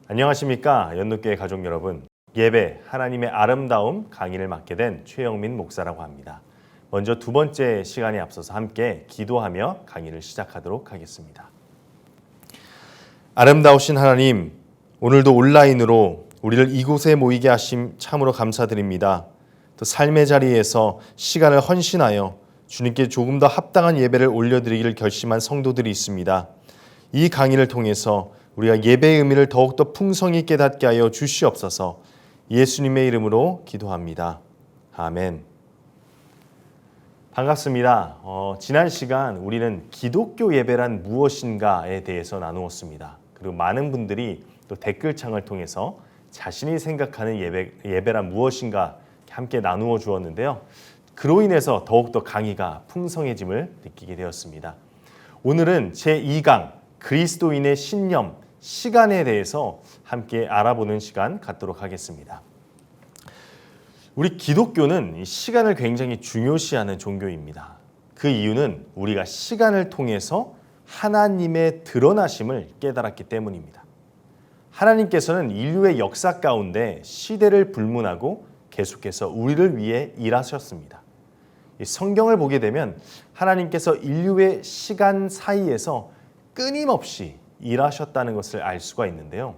안녕하십니까 연노교회 가족 여러분. 예배 하나님의 아름다움 강의를 맡게 된 최영민 목사라고 합니다. 먼저 두 번째 시간에 앞서서 함께 기도하며 강의를 시작하도록 하겠습니다. 아름다우신 하나님, 오늘도 온라인으로 우리를 이곳에 모이게 하심 참으로 감사드립니다. 또 삶의 자리에서 시간을 헌신하여 주님께 조금 더 합당한 예배를 올려드리기를 결심한 성도들이 있습니다. 이 강의를 통해서 우리가 예배의 의미를 더욱더 풍성히 깨닫게 하여 주시옵소서. 예수님의 이름으로 기도합니다. 아멘. 반갑습니다. 지난 시간 우리는 기독교 예배란 무엇인가에 대해서 나누었습니다. 그리고 많은 분들이 또 댓글창을 통해서 자신이 생각하는 예배란 무엇인가 함께 나누어 주었는데요. 그로 인해서 더욱더 강의가 풍성해짐을 느끼게 되었습니다. 오늘은 제2강 그리스도인의 신념, 시간에 대해서 함께 알아보는 시간 갖도록 하겠습니다. 우리 기독교는 시간을 굉장히 중요시하는 종교입니다. 그 이유는 우리가 시간을 통해서 하나님의 드러나심을 깨달았기 때문입니다. 하나님께서는 인류의 역사 가운데 시대를 불문하고 계속해서 우리를 위해 일하셨습니다. 성경을 보게 되면 하나님께서 인류의 시간 사이에서 끊임없이 일하셨다는 것을 알 수가 있는데요.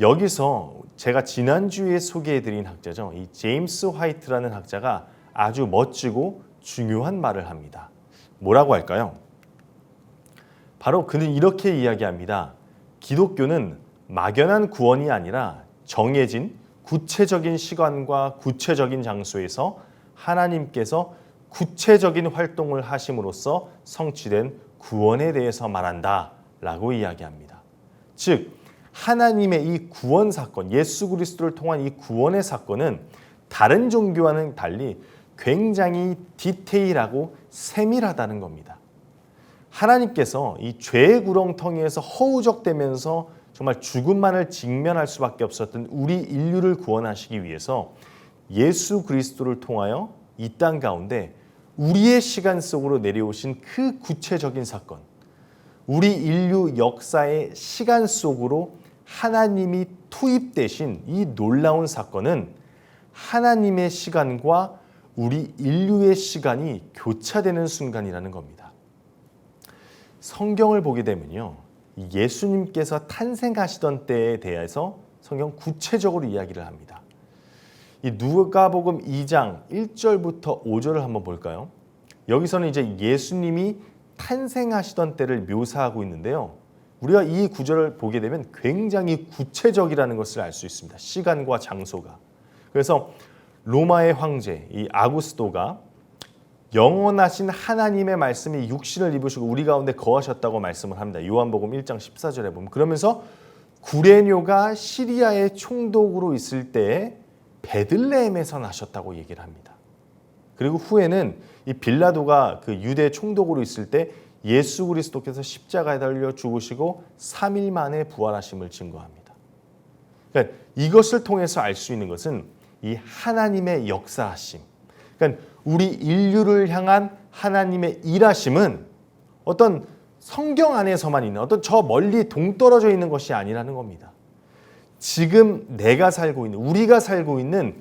여기서 제가 지난주에 소개해드린 학자죠. 이 제임스 화이트라는 학자가 아주 멋지고 중요한 말을 합니다. 뭐라고 할까요? 바로 그는 이렇게 이야기합니다. 기독교는 막연한 구원이 아니라 정해진 구체적인 시간과 구체적인 장소에서 하나님께서 구체적인 활동을 하심으로써 성취된 구원에 대해서 말한다 라고 이야기합니다. 즉 하나님의 이 구원 사건, 예수 그리스도를 통한 이 구원의 사건은 다른 종교와는 달리 굉장히 디테일하고 세밀하다는 겁니다. 하나님께서 이 죄의 구렁텅이에서 허우적대면서 정말 죽음만을 직면할 수밖에 없었던 우리 인류를 구원하시기 위해서 예수 그리스도를 통하여 이 땅 가운데 우리의 시간 속으로 내려오신 그 구체적인 사건, 우리 인류 역사의 시간 속으로 하나님이 투입되신 이 놀라운 사건은 하나님의 시간과 우리 인류의 시간이 교차되는 순간이라는 겁니다. 성경을 보게 되면요, 예수님께서 탄생하시던 때에 대해서 성경 구체적으로 이야기를 합니다. 이 누가복음 2장 1절부터 5절을 한번 볼까요? 여기서는 이제 예수님이 탄생하시던 때를 묘사하고 있는데요. 우리가 이 구절을 보게 되면 굉장히 구체적이라는 것을 알 수 있습니다. 시간과 장소가. 그래서 로마의 황제 이 아구스토가 영원하신 하나님의 말씀이 육신을 입으시고 우리 가운데 거하셨다고 말씀을 합니다. 요한복음 1장 14절에 보면. 그러면서 구레뇨가 시리아의 총독으로 있을 때에 베들레헴에서 나셨다고 얘기를 합니다. 그리고 후에는 이 빌라도가 그 유대 총독으로 있을 때 예수 그리스도께서 십자가에 달려 죽으시고 3일 만에 부활하심을 증거합니다. 그러니까 이것을 통해서 알 수 있는 것은 이 하나님의 역사하심, 그러니까 우리 인류를 향한 하나님의 일하심은 어떤 성경 안에서만 있는 어떤 저 멀리 동떨어져 있는 것이 아니라는 겁니다. 지금 내가 살고 있는, 우리가 살고 있는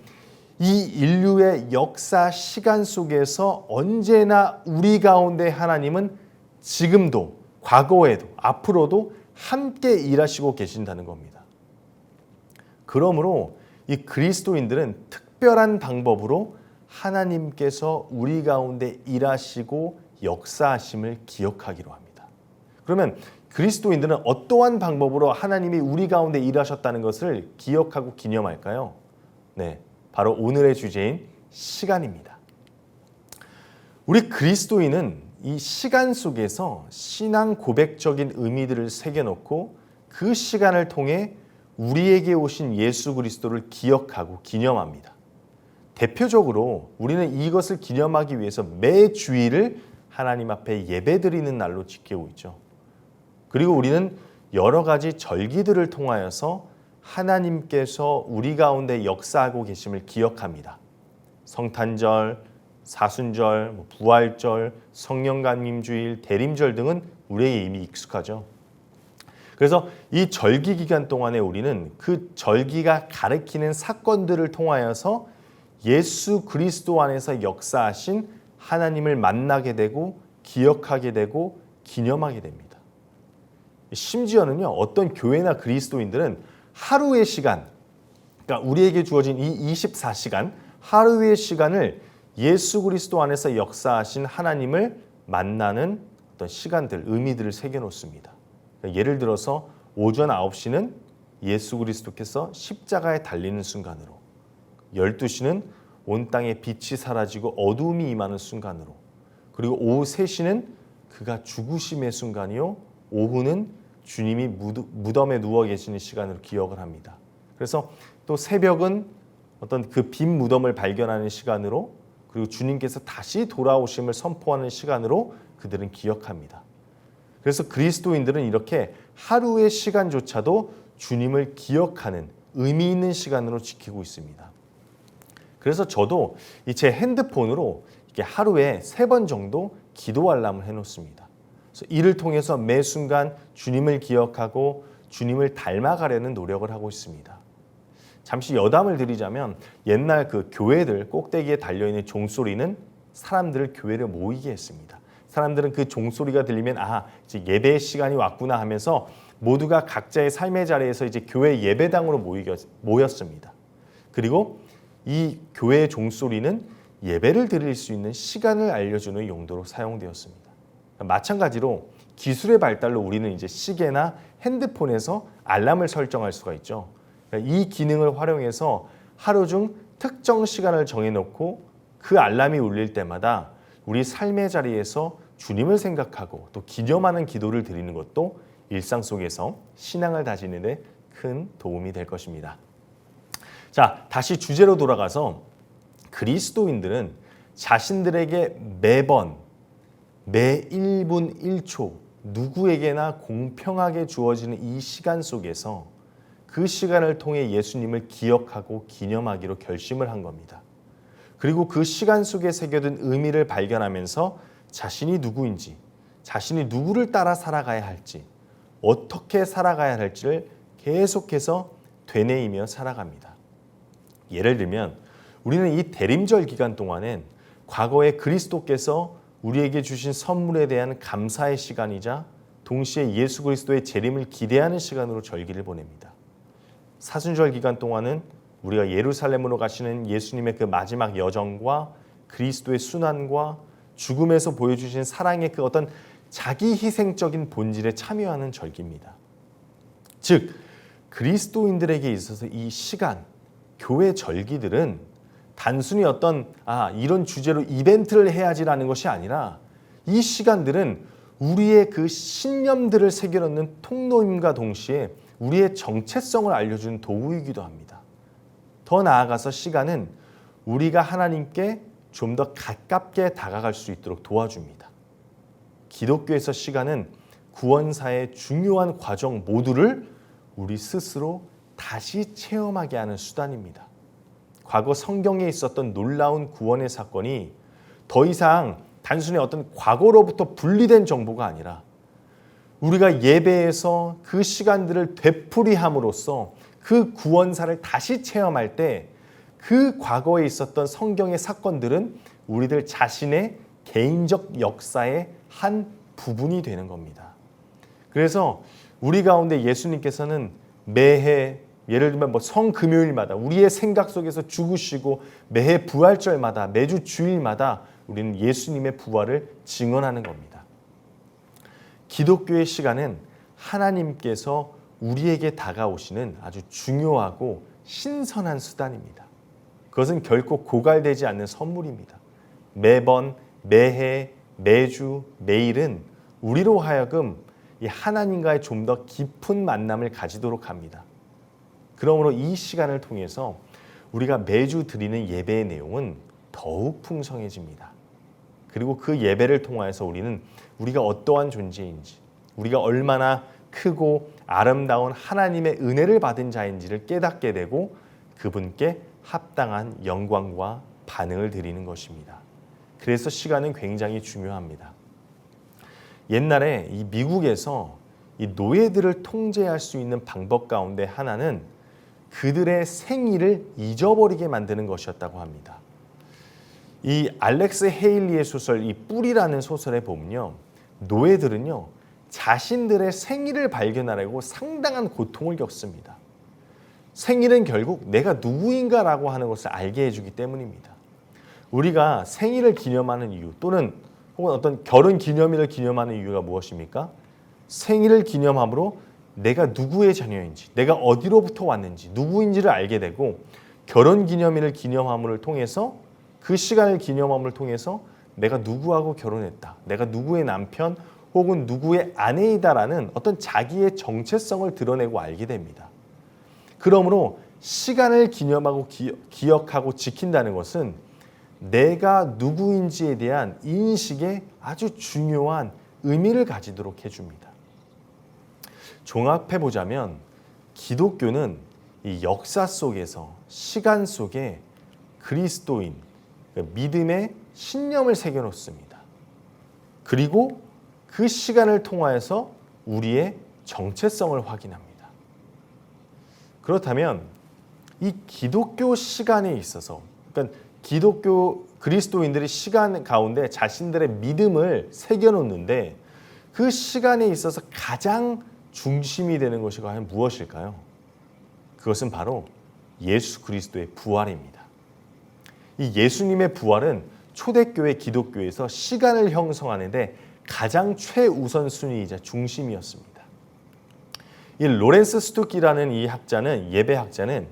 이 인류의 역사 시간 속에서 언제나 우리 가운데 하나님은 지금도, 과거에도, 앞으로도 함께 일하시고 계신다는 겁니다. 그러므로 이 그리스도인들은 특별한 방법으로 하나님께서 우리 가운데 일하시고 역사하심을 기억하기로 합니다. 그러면 그리스도인들은 어떠한 방법으로 하나님이 우리 가운데 일하셨다는 것을 기억하고 기념할까요? 네, 바로 오늘의 주제인 시간입니다. 우리 그리스도인은 이 시간 속에서 신앙 고백적인 의미들을 새겨놓고 그 시간을 통해 우리에게 오신 예수 그리스도를 기억하고 기념합니다. 대표적으로 우리는 이것을 기념하기 위해서 매 주일을 하나님 앞에 예배드리는 날로 지키고 있죠. 그리고 우리는 여러 가지 절기들을 통하여서 하나님께서 우리 가운데 역사하고 계심을 기억합니다. 성탄절, 사순절, 부활절, 성령감림주일, 대림절 등은 우리에게 이미 익숙하죠. 그래서 이 절기 기간 동안에 우리는 그 절기가 가리키는 사건들을 통하여서 예수 그리스도 안에서 역사하신 하나님을 만나게 되고 기억하게 되고 기념하게 됩니다. 심지어는요, 어떤 교회나 그리스도인들은 하루의 시간, 그러니까 우리에게 주어진 이 24시간, 하루의 시간을 예수 그리스도 안에서 역사하신 하나님을 만나는 어떤 시간들, 의미들을 새겨놓습니다. 그러니까 예를 들어서 오전 9시는 예수 그리스도께서 십자가에 달리는 순간으로, 12시는 온 땅의 빛이 사라지고 어두움이 임하는 순간으로, 그리고 오후 3시는 그가 죽으심의 순간이요, 오후는 주님이 무덤에 누워 계시는 시간으로 기억을 합니다. 그래서 또 새벽은 어떤 그 빈 무덤을 발견하는 시간으로, 그리고 주님께서 다시 돌아오심을 선포하는 시간으로 그들은 기억합니다. 그래서 그리스도인들은 이렇게 하루의 시간조차도 주님을 기억하는 의미 있는 시간으로 지키고 있습니다. 그래서 저도 제 핸드폰으로 이렇게 하루에 3번 정도 기도 알람을 해놓습니다. 그래서 이를 통해서 매 순간 주님을 기억하고 주님을 닮아가려는 노력을 하고 있습니다. 잠시 여담을 드리자면 옛날 그 교회들 꼭대기에 달려있는 종소리는 사람들을 교회를 모이게 했습니다. 사람들은 그 종소리가 들리면 이제 예배의 시간이 왔구나 하면서 모두가 각자의 삶의 자리에서 이제 교회 예배당으로 모였습니다. 그리고 이 교회의 종소리는 예배를 드릴 수 있는 시간을 알려주는 용도로 사용되었습니다. 마찬가지로 기술의 발달로 우리는 이제 시계나 핸드폰에서 알람을 설정할 수가 있죠. 이 기능을 활용해서 하루 중 특정 시간을 정해놓고 그 알람이 울릴 때마다 우리 삶의 자리에서 주님을 생각하고 또 기념하는 기도를 드리는 것도 일상 속에서 신앙을 다지는 데 큰 도움이 될 것입니다. 자, 다시 주제로 돌아가서 그리스도인들은 자신들에게 매번 매 1분 1초 누구에게나 공평하게 주어지는 이 시간 속에서 그 시간을 통해 예수님을 기억하고 기념하기로 결심을 한 겁니다. 그리고 그 시간 속에 새겨둔 의미를 발견하면서 자신이 누구인지, 자신이 누구를 따라 살아가야 할지, 어떻게 살아가야 할지를 계속해서 되뇌이며 살아갑니다. 예를 들면 우리는 이 대림절 기간 동안엔 과거에 그리스도께서 우리에게 주신 선물에 대한 감사의 시간이자 동시에 예수 그리스도의 재림을 기대하는 시간으로 절기를 보냅니다. 사순절 기간 동안은 우리가 예루살렘으로 가시는 예수님의 그 마지막 여정과 그리스도의 순환과 죽음에서 보여주신 사랑의 그 어떤 자기 희생적인 본질에 참여하는 절기입니다. 즉 그리스도인들에게 있어서 이 시간, 교회 절기들은 단순히 어떤 이런 주제로 이벤트를 해야지라는 것이 아니라 이 시간들은 우리의 그 신념들을 새겨놓는 통로임과 동시에 우리의 정체성을 알려주는 도구이기도 합니다. 더 나아가서 시간은 우리가 하나님께 좀 더 가깝게 다가갈 수 있도록 도와줍니다. 기독교에서 시간은 구원사의 중요한 과정 모두를 우리 스스로 다시 체험하게 하는 수단입니다. 과거 성경에 있었던 놀라운 구원의 사건이 더 이상 단순히 어떤 과거로부터 분리된 정보가 아니라 우리가 예배에서 그 시간들을 되풀이함으로써 그 구원사를 다시 체험할 때 그 과거에 있었던 성경의 사건들은 우리들 자신의 개인적 역사의 한 부분이 되는 겁니다. 그래서 우리 가운데 예수님께서는 매해 예를 들면 성금요일마다 우리의 생각 속에서 죽으시고 매해 부활절마다 매주 주일마다 우리는 예수님의 부활을 증언하는 겁니다. 기독교의 시간은 하나님께서 우리에게 다가오시는 아주 중요하고 신선한 수단입니다. 그것은 결코 고갈되지 않는 선물입니다. 매번, 매해, 매주, 매일은 우리로 하여금 이 하나님과의 좀 더 깊은 만남을 가지도록 합니다. 그러므로 이 시간을 통해서 우리가 매주 드리는 예배의 내용은 더욱 풍성해집니다. 그리고 그 예배를 통하여서 우리는 우리가 어떠한 존재인지, 우리가 얼마나 크고 아름다운 하나님의 은혜를 받은 자인지를 깨닫게 되고 그분께 합당한 영광과 반응을 드리는 것입니다. 그래서 시간은 굉장히 중요합니다. 옛날에 이 미국에서 이 노예들을 통제할 수 있는 방법 가운데 하나는 그들의 생일을 잊어버리게 만드는 것이었다고 합니다. 이 알렉스 헤일리의 소설 이 뿔이라는 소설에 보면요, 노예들은요 자신들의 생일을 발견하려고 상당한 고통을 겪습니다. 생일은 결국 내가 누구인가라고 하는 것을 알게 해주기 때문입니다. 우리가 생일을 기념하는 이유 또는 혹은 어떤 결혼 기념일을 기념하는 이유가 무엇입니까? 생일을 기념함으로 내가 누구의 자녀인지, 내가 어디로부터 왔는지, 누구인지를 알게 되고, 결혼 기념일을 기념함을 통해서 그 시간을 기념함을 통해서 내가 누구하고 결혼했다, 내가 누구의 남편 혹은 누구의 아내이다라는 어떤 자기의 정체성을 드러내고 알게 됩니다. 그러므로 시간을 기념하고 기억하고 지킨다는 것은 내가 누구인지에 대한 인식에 아주 중요한 의미를 가지도록 해줍니다. 종합해보자면 기독교는 이 역사 속에서 시간 속에 그리스도인, 믿음의 신념을 새겨놓습니다. 그리고 그 시간을 통하여서 우리의 정체성을 확인합니다. 그렇다면 이 기독교 시간에 있어서, 그러니까 기독교 그리스도인들이 시간 가운데 자신들의 믿음을 새겨놓는데 그 시간에 있어서 가장 중심이 되는 것이 과연 무엇일까요? 그것은 바로 예수 그리스도의 부활입니다. 이 예수님의 부활은 초대교회 기독교에서 시간을 형성하는 데 가장 최우선 순위이자 중심이었습니다. 이 로렌스 스투키라는 이 학자는, 예배학자는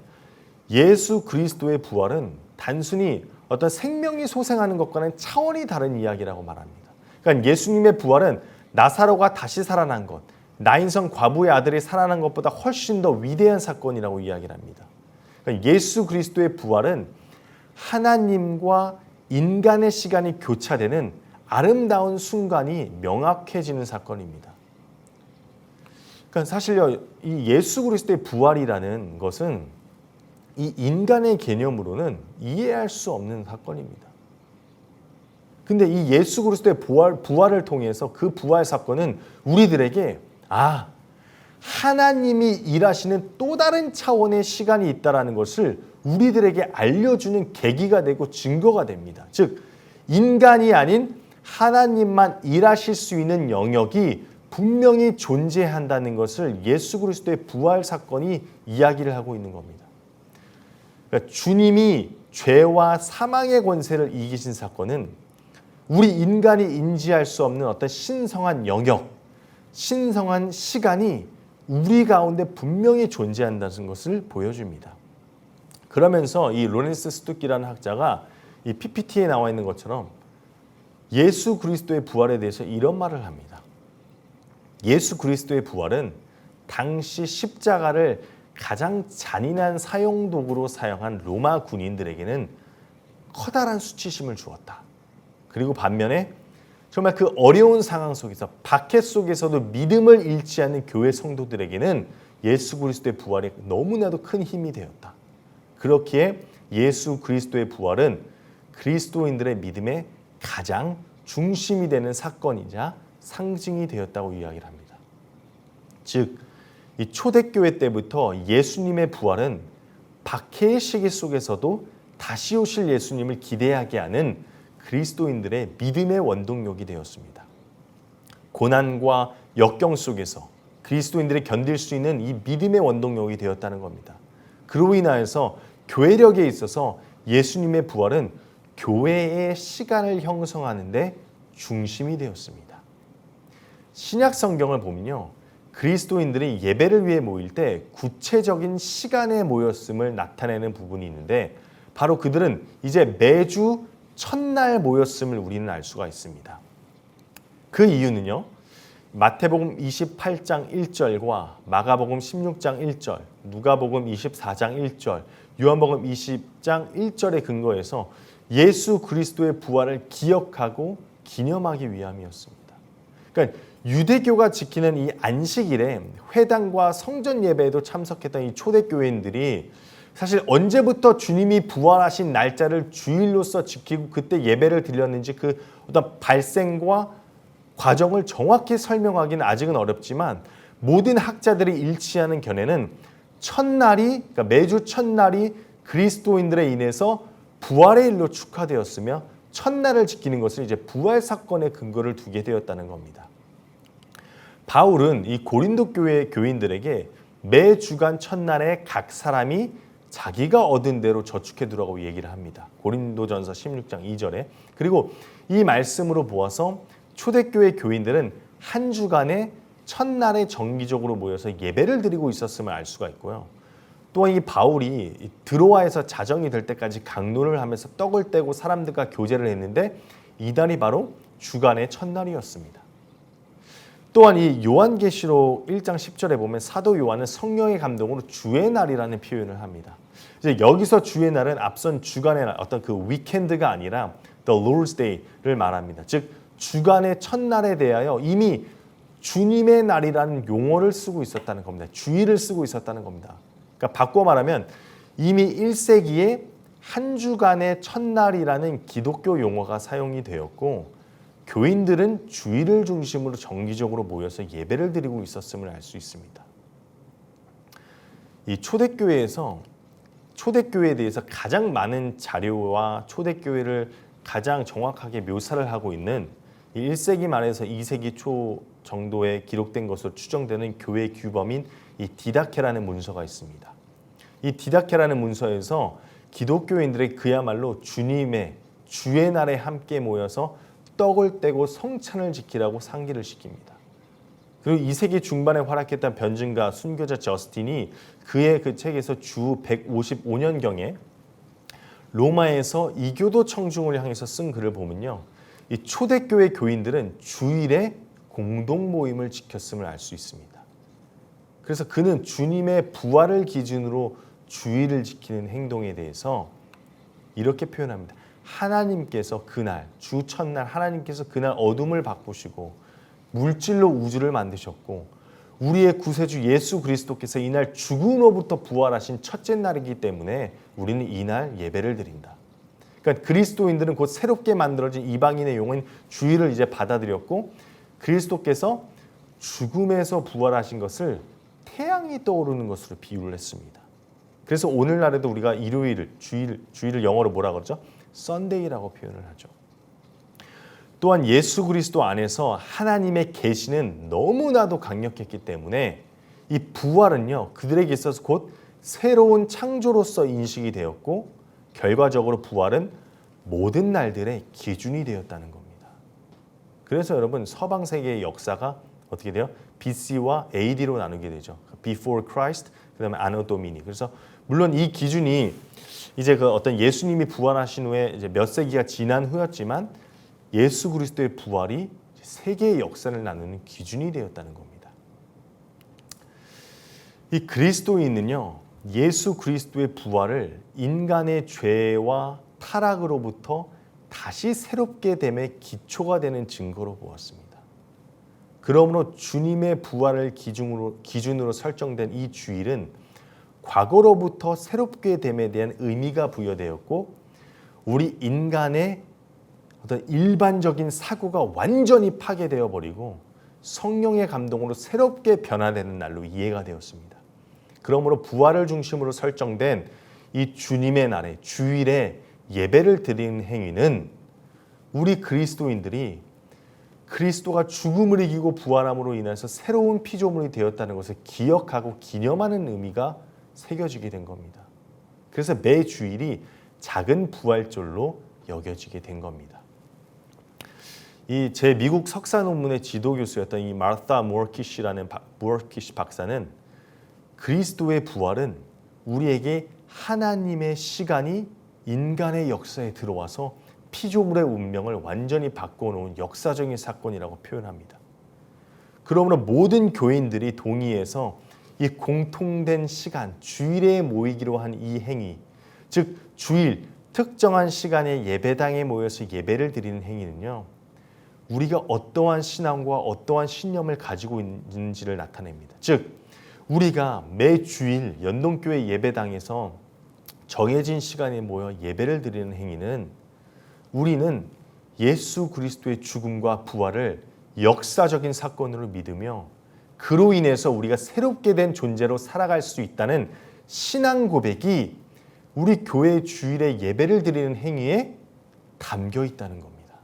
예수 그리스도의 부활은 단순히 어떤 생명이 소생하는 것과는 차원이 다른 이야기라고 말합니다. 그러니까 예수님의 부활은 나사로가 다시 살아난 것, 나인성 과부의 아들이 살아난 것보다 훨씬 더 위대한 사건이라고 이야기를 합니다. 그러니까 예수 그리스도의 부활은 하나님과 인간의 시간이 교차되는 아름다운 순간이 명확해지는 사건입니다. 그러니까 사실요, 이 예수 그리스도의 부활이라는 것은 이 인간의 개념으로는 이해할 수 없는 사건입니다. 근데 이 예수 그리스도의 부활을 통해서 그 부활 사건은 우리들에게 하나님이 일하시는 또 다른 차원의 시간이 있다는 것을 우리들에게 알려주는 계기가 되고 증거가 됩니다. 즉 인간이 아닌 하나님만 일하실 수 있는 영역이 분명히 존재한다는 것을 예수 그리스도의 부활 사건이 이야기를 하고 있는 겁니다. 그러니까 주님이 죄와 사망의 권세를 이기신 사건은 우리 인간이 인지할 수 없는 어떤 신성한 영역, 신성한 시간이 우리 가운데 분명히 존재한다는 것을 보여줍니다. 그러면서 이 로렌스 스투키라는 학자가 이 PPT에 나와 있는 것처럼 예수 그리스도의 부활에 대해서 이런 말을 합니다. 예수 그리스도의 부활은 당시 십자가를 가장 잔인한 사용도구로 사용한 로마 군인들에게는 커다란 수치심을 주었다. 그리고 반면에 정말 그 어려운 상황 속에서 박해 속에서도 믿음을 잃지 않는 교회 성도들에게는 예수 그리스도의 부활이 너무나도 큰 힘이 되었다. 그렇기에 예수 그리스도의 부활은 그리스도인들의 믿음의 가장 중심이 되는 사건이자 상징이 되었다고 이야기를 합니다. 즉, 이 초대교회 때부터 예수님의 부활은 박해의 시기 속에서도 다시 오실 예수님을 기대하게 하는 그리스도인들의 믿음의 원동력이 되었습니다. 고난과 역경 속에서 그리스도인들이 견딜 수 있는 이 믿음의 원동력이 되었다는 겁니다. 그로 인하여서 교회력에 있어서 예수님의 부활은 교회의 시간을 형성하는 데 중심이 되었습니다. 신약 성경을 보면요, 그리스도인들이 예배를 위해 모일 때 구체적인 시간에 모였음을 나타내는 부분이 있는데 바로 그들은 이제 매주 첫날 모였음을 우리는 알 수가 있습니다. 그 이유는요, 마태복음 28장 1절과 마가복음 16장 1절, 누가복음 24장 1절, 요한복음 20장 1절에 근거해서 예수 그리스도의 부활을 기억하고 기념하기 위함이었습니다. 그러니까 유대교가 지키는 이 안식일에 회당과 성전 예배에도 참석했던 이 초대교회인들이 사실 언제부터 주님이 부활하신 날짜를 주일로서 지키고 그때 예배를 드렸는지 그 어떤 발생과 과정을 정확히 설명하기는 아직은 어렵지만 모든 학자들이 일치하는 견해는 첫날이, 그러니까 매주 첫날이 그리스도인들에 인해서 부활의 일로 축하되었으며 첫날을 지키는 것을 이제 부활 사건의 근거를 두게 되었다는 겁니다. 바울은 이 고린도 교회 교인들에게 매 주간 첫날에 각 사람이 자기가 얻은 대로 저축해 두라고 얘기를 합니다. 고린도전서 16장 2절에. 그리고 이 말씀으로 보아서 초대교회 교인들은 한 주간에 첫날에 정기적으로 모여서 예배를 드리고 있었음을 알 수가 있고요. 또한 이 바울이 드로아에서 자정이 될 때까지 강론을 하면서 떡을 떼고 사람들과 교제를 했는데 이날이 바로 주간의 첫날이었습니다. 또한 이 요한계시록 1장 10절에 보면 사도 요한은 성령의 감동으로 주의 날이라는 표현을 합니다. 이제 여기서 주의 날은 앞선 주간의 날, 어떤 그 위켄드가 아니라 The Lord's Day를 말합니다. 즉 주간의 첫날에 대하여 이미 주님의 날이라는 용어를 쓰고 있었다는 겁니다. 주의를 쓰고 있었다는 겁니다. 그러니까 바꿔 말하면 이미 1세기에 한 주간의 첫날이라는 기독교 용어가 사용이 되었고 교인들은 주일을 중심으로 정기적으로 모여서 예배를 드리고 있었음을 알 수 있습니다. 이 초대교회에서 초대교회에 대해서 가장 많은 자료와 초대교회를 가장 정확하게 묘사를 하고 있는 1세기 말에서 2세기 초 정도에 기록된 것으로 추정되는 교회 규범인 이 디다케라는 문서가 있습니다. 이 디다케라는 문서에서 기독교인들의 그야말로 주님의 주의 날에 함께 모여서 떡을 떼고 성찬을 지키라고 상기를 시킵니다. 그리고 2세기 중반에 활약했던 변증가 순교자 저스틴이 그의 그 책에서 주 155년경에 로마에서 이교도 청중을 향해서 쓴 글을 보면요. 이 초대교회 교인들은 주일에 공동 모임을 지켰음을 알 수 있습니다. 그래서 그는 주님의 부활을 기준으로 주일을 지키는 행동에 대해서 이렇게 표현합니다. 하나님께서 그날, 주 첫날 하나님께서 그날 어둠을 바꾸시고 물질로 우주를 만드셨고 우리의 구세주 예수 그리스도께서 이날 죽음으로부터 부활하신 첫째 날이기 때문에 우리는 이날 예배를 드린다. 그러니까 그리스도인들은 곧 새롭게 만들어진 이방인의 용은 주일을 이제 받아들였고 그리스도께서 죽음에서 부활하신 것을 태양이 떠오르는 것으로 비유를 했습니다. 그래서 오늘날에도 우리가 일요일을 주일을 영어로 뭐라 그러죠? 썬데이라고 표현을 하죠. 또한 예수 그리스도 안에서 하나님의 계시는 너무나도 강력했기 때문에 이 부활은요 그들에게 있어서 곧 새로운 창조로서 인식이 되었고 결과적으로 부활은 모든 날들의 기준이 되었다는 겁니다. 그래서 여러분 서방 세계의 역사가 어떻게 돼요? BC와 AD로 나누게 되죠. Before Christ, 그다음에 Anno Domini. 그래서 물론 이 기준이 이제 그 어떤 예수님이 부활하신 후에 이제 몇 세기가 지난 후였지만 예수 그리스도의 부활이 세계의 역사를 나누는 기준이 되었다는 겁니다. 이 그리스도인은요, 예수 그리스도의 부활을 인간의 죄와 타락으로부터 다시 새롭게 됨의 기초가 되는 증거로 보았습니다. 그러므로 주님의 부활을 기준으로 설정된 이 주일은 과거로부터 새롭게 됨에 대한 의미가 부여되었고 우리 인간의 어떤 일반적인 사고가 완전히 파괴되어 버리고 성령의 감동으로 새롭게 변화되는 날로 이해가 되었습니다. 그러므로 부활을 중심으로 설정된 이 주님의 날에 주일에 예배를 드리는 행위는 우리 그리스도인들이 그리스도가 죽음을 이기고 부활함으로 인해서 새로운 피조물이 되었다는 것을 기억하고 기념하는 의미가 새겨지게 된 겁니다. 그래서 매 주일이 작은 부활절로 여겨지게 된 겁니다. 이 제 미국 석사 논문의 지도 교수였던 이 마르타 무어키시 박사는 그리스도의 부활은 우리에게 하나님의 시간이 인간의 역사에 들어와서 피조물의 운명을 완전히 바꿔놓은 역사적인 사건이라고 표현합니다. 그러므로 모든 교인들이 동의해서 이 공통된 시간, 주일에 모이기로 한 이 행위, 즉 주일, 특정한 시간에 예배당에 모여서 예배를 드리는 행위는요. 우리가 어떠한 신앙과 어떠한 신념을 가지고 있는지를 나타냅니다. 즉 우리가 매 주일 연동교회 예배당에서 정해진 시간에 모여 예배를 드리는 행위는 우리는 예수 그리스도의 죽음과 부활을 역사적인 사건으로 믿으며 그로 인해서 우리가 새롭게 된 존재로 살아갈 수 있다는 신앙 고백이 우리 교회 주일에 예배를 드리는 행위에 담겨 있다는 겁니다.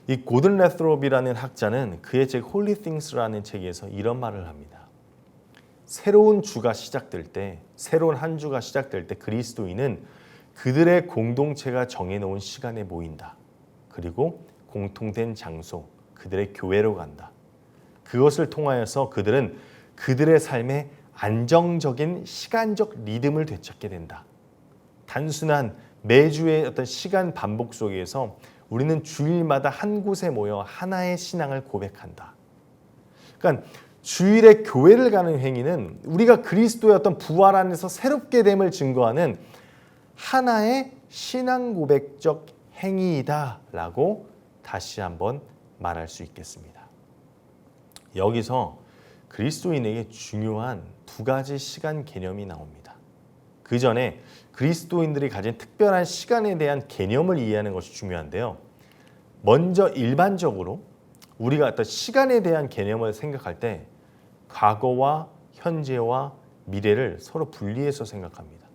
이 고든 레스롭이라는 학자는 그의 책 홀리 띵스라는 책에서 이런 말을 합니다. 새로운 주가 시작될 때, 새로운 한 주가 시작될 때 그리스도인은 그들의 공동체가 정해놓은 시간에 모인다. 그리고 공통된 장소, 그들의 교회로 간다. 그것을 통하여서 그들은 그들의 삶에 안정적인 시간적 리듬을 되찾게 된다. 단순한 매주의 어떤 시간 반복 속에서 우리는 주일마다 한 곳에 모여 하나의 신앙을 고백한다. 그러니까 주일에 교회를 가는 행위는 우리가 그리스도의 어떤 부활 안에서 새롭게 됨을 증거하는 하나의 신앙 고백적 행위이다라고 다시 한번 말할 수 있겠습니다. 여기서 그리스도인에게 중요한 두 가지 시간 개념이 나옵니다. 그 전에 그리스도인들이 가진 특별한 시간에 대한 개념을 이해하는 것이 중요한데요. 먼저 일반적으로 우리가 어떤 시간에 대한 개념을 생각할 때 과거와 현재와 미래를 서로 분리해서 생각합니다.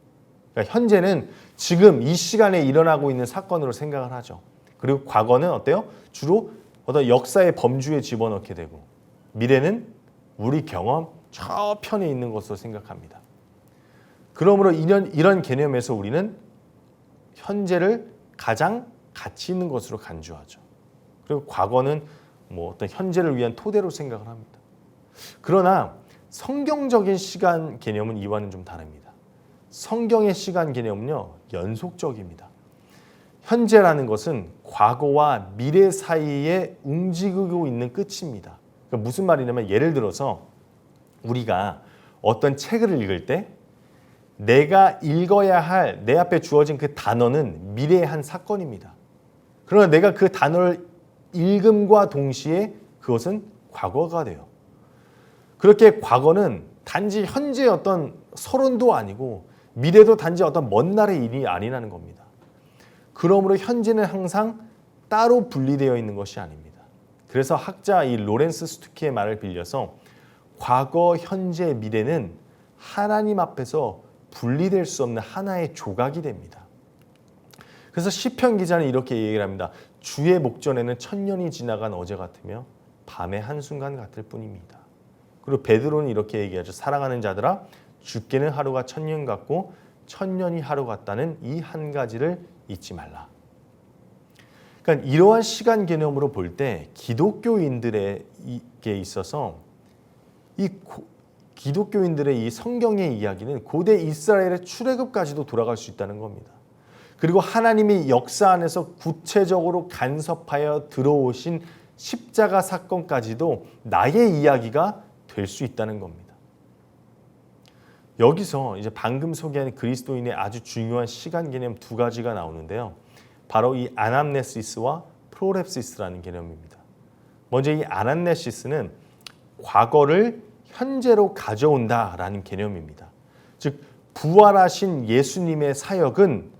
그러니까 현재는 지금 이 시간에 일어나고 있는 사건으로 생각을 하죠. 그리고 과거는 어때요? 주로 어떤 역사의 범주에 집어넣게 되고 미래는 우리 경험 저편에 있는 것으로 생각합니다. 그러므로 이런 개념에서 우리는 현재를 가장 가치 있는 것으로 간주하죠. 그리고 과거는 어떤 현재를 위한 토대로 생각을 합니다. 그러나 성경적인 시간 개념은 이와는 좀 다릅니다. 성경의 시간 개념은요, 연속적입니다. 현재라는 것은 과거와 미래 사이에 움직이고 있는 끝입니다. 그러니까 무슨 말이냐면 예를 들어서 우리가 어떤 책을 읽을 때 내가 읽어야 할 내 앞에 주어진 그 단어는 미래의 한 사건입니다. 그러나 내가 그 단어를 읽음과 동시에 그것은 과거가 돼요. 그렇게 과거는 단지 현재의 어떤 서론도 아니고 미래도 단지 어떤 먼 날의 일이 아니라는 겁니다. 그러므로 현재는 항상 따로 분리되어 있는 것이 아닙니다. 그래서 학자 이 로렌스 스투키의 말을 빌려서 과거, 현재, 미래는 하나님 앞에서 분리될 수 없는 하나의 조각이 됩니다. 그래서 시편 기자는 이렇게 얘기를 합니다. 주의 목전에는 천년이 지나간 어제 같으며 밤의 한순간 같을 뿐입니다. 그리고 베드로는 이렇게 얘기하죠. 사랑하는 자들아, 주께는 하루가 천년 같고 천년이 하루 같다는 이 한 가지를 잊지 말라. 그러니까 이러한 시간 개념으로 볼 때 기독교인들에게 있어서 기독교인들의 이 성경의 이야기는 고대 이스라엘의 출애굽까지도 돌아갈 수 있다는 겁니다. 그리고 하나님이 역사 안에서 구체적으로 간섭하여 들어오신 십자가 사건까지도 나의 이야기가 될 수 있다는 겁니다. 여기서 이제 방금 소개한 그리스도인의 아주 중요한 시간 개념 두 가지가 나오는데요. 바로 이 아남네시스와 프로랩시스라는 개념입니다. 먼저 이 아남네시스는 과거를 현재로 가져온다라는 개념입니다. 즉 부활하신 예수님의 사역은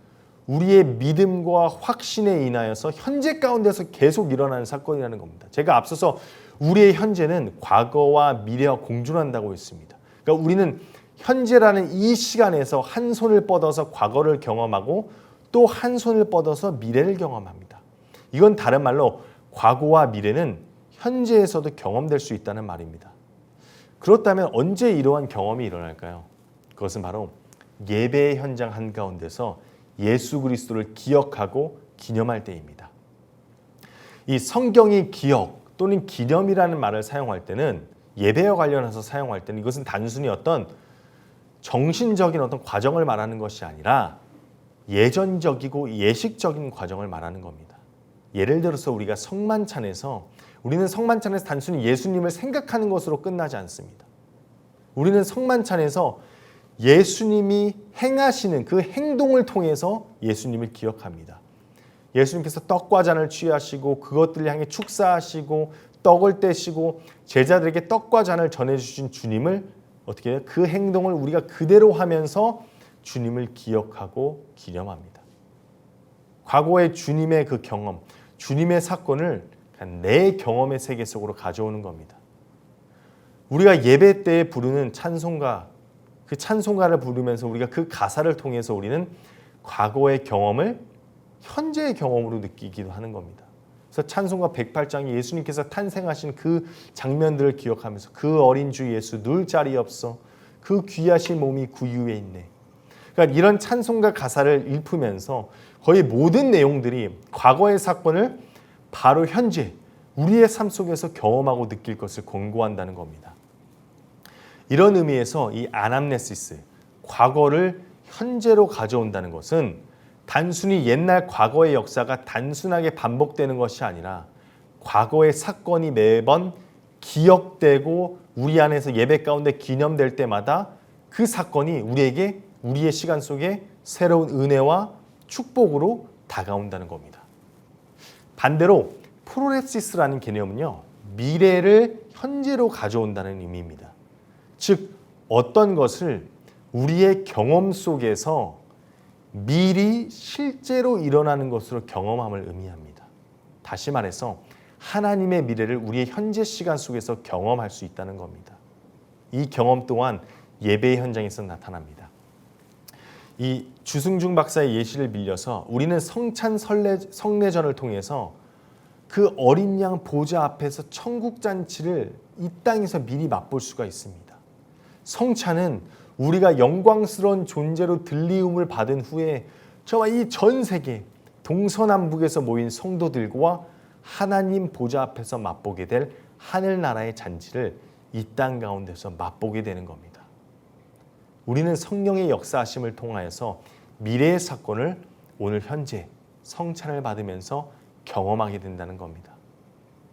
우리의 믿음과 확신에 인하여서 현재 가운데서 계속 일어나는 사건이라는 겁니다. 제가 앞서서 우리의 현재는 과거와 미래와 공존한다고 했습니다. 그러니까 우리는 현재라는 이 시간에서 한 손을 뻗어서 과거를 경험하고 또 한 손을 뻗어서 미래를 경험합니다. 이건 다른 말로 과거와 미래는 현재에서도 경험될 수 있다는 말입니다. 그렇다면 언제 이러한 경험이 일어날까요? 그것은 바로 예배의 현장 한가운데서 예수 그리스도를 기억하고 기념할 때입니다. 이 성경이 기억 또는 기념이라는 말을 사용할 때는 예배와 관련해서 사용할 때는 이것은 단순히 어떤 정신적인 어떤 과정을 말하는 것이 아니라 예전적이고 예식적인 과정을 말하는 겁니다. 예를 들어서 우리가 우리는 성만찬에서 단순히 예수님을 생각하는 것으로 끝나지 않습니다. 우리는 성만찬에서 예수님이 행하시는 그 행동을 통해서 예수님을 기억합니다. 예수님께서 떡과 잔을 취하시고 그것들을 향해 축사하시고 떡을 떼시고 제자들에게 떡과 잔을 전해주신 주님을 어떻게 해요? 그 행동을 우리가 그대로 하면서 주님을 기억하고 기념합니다. 과거의 주님의 그 경험, 주님의 사건을 내 경험의 세계 속으로 가져오는 겁니다. 우리가 예배 때에 부르는 찬송가, 그 찬송가를 부르면서 우리가 그 가사를 통해서 우리는 과거의 경험을 현재의 경험으로 느끼기도 하는 겁니다. 그래서 찬송가 108장에 예수님께서 탄생하신 그 장면들을 기억하면서 그 어린 주 예수 누울 자리 없어 그 귀하신 몸이 구유에 있네. 그러니까 이런 찬송가 가사를 읽으면서 거의 모든 내용들이 과거의 사건을 바로 현재 우리의 삶 속에서 경험하고 느낄 것을 권고한다는 겁니다. 이런 의미에서 이 아남네시스, 과거를 현재로 가져온다는 것은 단순히 옛날 과거의 역사가 단순하게 반복되는 것이 아니라 과거의 사건이 매번 기억되고 우리 안에서 예배 가운데 기념될 때마다 그 사건이 우리에게 우리의 시간 속에 새로운 은혜와 축복으로 다가온다는 겁니다. 반대로 프로lep시스라는 개념은요, 미래를 현재로 가져온다는 의미입니다. 즉 어떤 것을 우리의 경험 속에서 미리 실제로 일어나는 것으로 경험함을 의미합니다. 다시 말해서 하나님의 미래를 우리의 현재 시간 속에서 경험할 수 있다는 겁니다. 이 경험 또한 예배의 현장에서 나타납니다. 이 주승중 박사의 예시를 빌려서 우리는 성찬 성례전을 통해서 그 어린 양 보좌 앞에서 천국 잔치를 이 땅에서 미리 맛볼 수가 있습니다. 성찬은 우리가 영광스러운 존재로 들리움을 받은 후에 정말 이 전 세계 동서남북에서 모인 성도들과 하나님 보좌 앞에서 맛보게 될 하늘나라의 잔치를 이 땅 가운데서 맛보게 되는 겁니다. 우리는 성령의 역사하심을 통하여서 미래의 사건을 오늘 현재 성찬을 받으면서 경험하게 된다는 겁니다.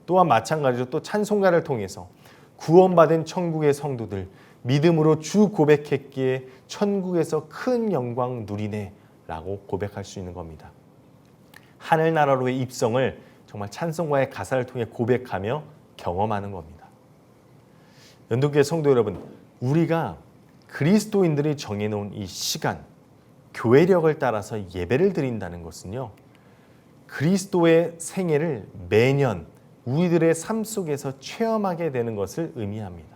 또한 마찬가지로 또 찬송가를 통해서 구원받은 천국의 성도들 믿음으로 주 고백했기에 천국에서 큰 영광 누리네 라고 고백할 수 있는 겁니다. 하늘나라로의 입성을 정말 찬송가의 가사를 통해 고백하며 경험하는 겁니다. 연동교회 성도 여러분, 우리가 그리스도인들이 정해놓은 이 시간, 교회력을 따라서 예배를 드린다는 것은요, 그리스도의 생애를 매년 우리들의 삶 속에서 체험하게 되는 것을 의미합니다.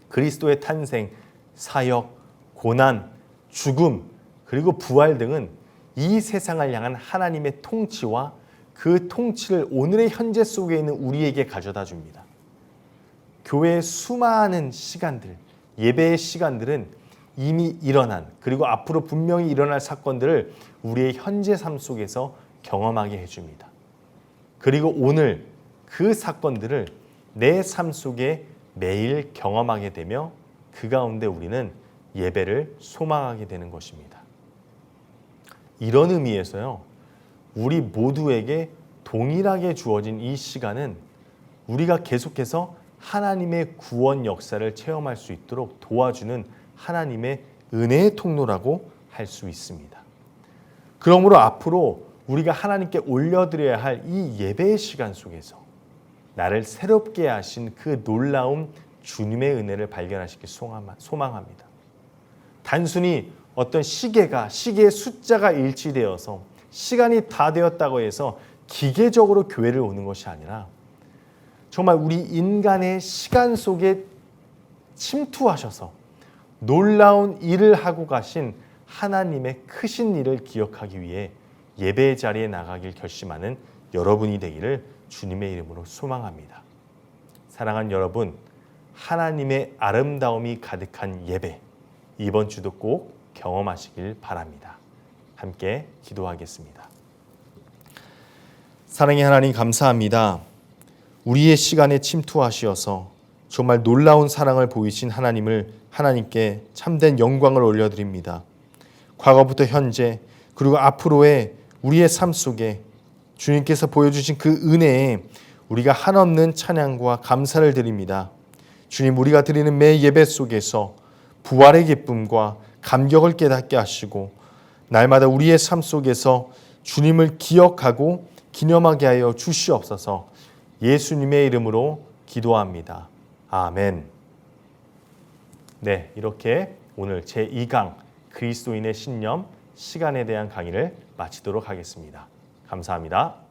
그리스도의 탄생, 사역, 고난, 죽음, 그리고 부활 등은 이 세상을 향한 하나님의 통치와 그 통치를 오늘의 현재 속에 있는 우리에게 가져다 줍니다. 교회의 수많은 시간들, 예배의 시간들은 이미 일어난 그리고 앞으로 분명히 일어날 사건들을 우리의 현재 삶 속에서 경험하게 해줍니다. 그리고 오늘 그 사건들을 내 삶 속에 매일 경험하게 되며 그 가운데 우리는 예배를 소망하게 되는 것입니다. 이런 의미에서요, 우리 모두에게 동일하게 주어진 이 시간은 우리가 계속해서 하나님의 구원 역사를 체험할 수 있도록 도와주는 하나님의 은혜의 통로라고 할 수 있습니다. 그러므로 앞으로 우리가 하나님께 올려드려야 할 이 예배의 시간 속에서 나를 새롭게 하신 그 놀라운 주님의 은혜를 발견하시길 소망합니다. 단순히 어떤 시계의 숫자가 일치되어서 시간이 다 되었다고 해서 기계적으로 교회를 오는 것이 아니라 정말 우리 인간의 시간 속에 침투하셔서 놀라운 일을 하고 가신 하나님의 크신 일을 기억하기 위해 예배의 자리에 나가길 결심하는 여러분이 되기를 주님의 이름으로 소망합니다. 사랑하는 여러분, 하나님의 아름다움이 가득한 예배, 이번 주도 꼭 경험하시길 바랍니다. 함께 기도하겠습니다. 사랑의 하나님, 감사합니다. 우리의 시간에 침투하시어서 정말 놀라운 사랑을 보이신 하나님께 참된 영광을 올려드립니다. 과거부터 현재 그리고 앞으로의 우리의 삶 속에 주님께서 보여주신 그 은혜에 우리가 한없는 찬양과 감사를 드립니다. 주님, 우리가 드리는 매 예배 속에서 부활의 기쁨과 감격을 깨닫게 하시고 날마다 우리의 삶 속에서 주님을 기억하고 기념하게 하여 주시옵소서. 예수님의 이름으로 기도합니다. 아멘. 네, 이렇게 오늘 제2강 그리스도인의 신념 시간에 대한 강의를 마치도록 하겠습니다. 감사합니다.